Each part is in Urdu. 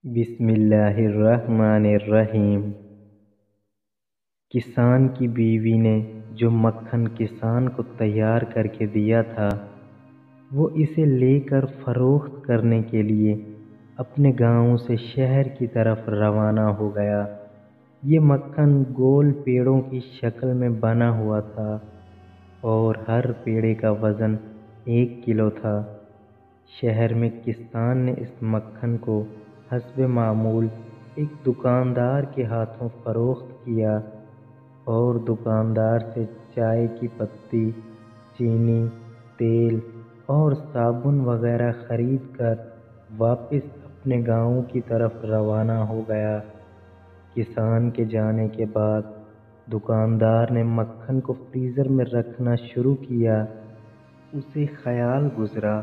بسم اللہ الرحمن الرحیم۔ کسان کی بیوی نے جو مکھن کسان کو تیار کر کے دیا تھا وہ اسے لے کر فروخت کرنے کے لیے اپنے گاؤں سے شہر کی طرف روانہ ہو گیا۔ یہ مکھن گول پیڑوں کی شکل میں بنا ہوا تھا اور ہر پیڑے کا وزن 1 کلو تھا۔ شہر میں کسان نے اس مکھن کو حسب معمول ایک دکاندار کے ہاتھوں فروخت کیا اور دکاندار سے چائے کی پتی، چینی، تیل اور صابن وغیرہ خرید کر واپس اپنے گاؤں کی طرف روانہ ہو گیا۔ کسان کے جانے کے بعد دکاندار نے مکھن کو فریزر میں رکھنا شروع کیا۔ اسے خیال گزرا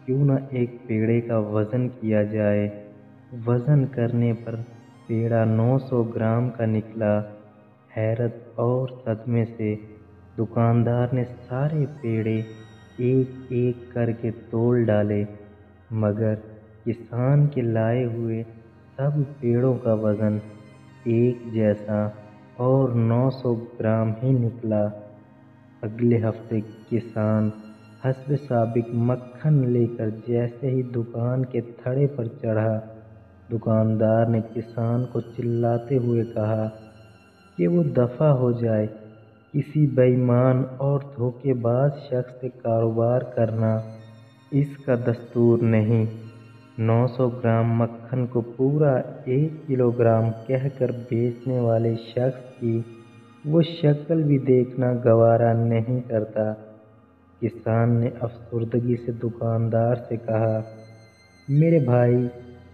کیوں نہ ایک پیڑے کا وزن کیا جائے۔ وزن کرنے پر پیڑا 900 گرام کا نکلا۔ حیرت اور صدمے سے دکاندار نے سارے پیڑے ایک ایک کر کے تول ڈالے، مگر کسان کے لائے ہوئے سب پیڑوں کا وزن ایک جیسا اور 900 گرام ہی نکلا۔ اگلے ہفتے کسان حسب سابق مکھن لے کر جیسے ہی دکان کے تھڑے پر چڑھا، دکاندار نے کسان کو چلاتے ہوئے کہا کہ وہ دفع ہو جائے۔ کسی بے ایمان اور دھوکے باز شخص سے کاروبار کرنا اس کا دستور نہیں۔ 900 گرام مکھن کو پورا 1 کلو گرام کہہ کر بیچنے والے شخص کی وہ شکل بھی دیکھنا گوارا نہیں کرتا۔ کسان نے افسردگی سے دکاندار سے کہا، میرے بھائی،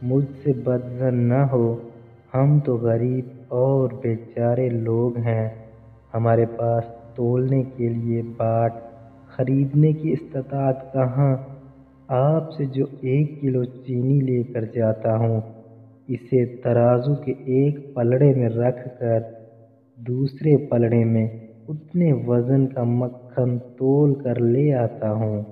مجھ سے بدظن نہ ہو، ہم تو غریب اور بیچارے لوگ ہیں، ہمارے پاس تولنے کے لیے باٹ خریدنے کی استطاعت کہاں۔ آپ سے جو 1 کلو چینی لے کر جاتا ہوں، اسے ترازو کے ایک پلڑے میں رکھ کر دوسرے پلڑے میں اتنے وزن کا مکھن تول کر لے آتا ہوں۔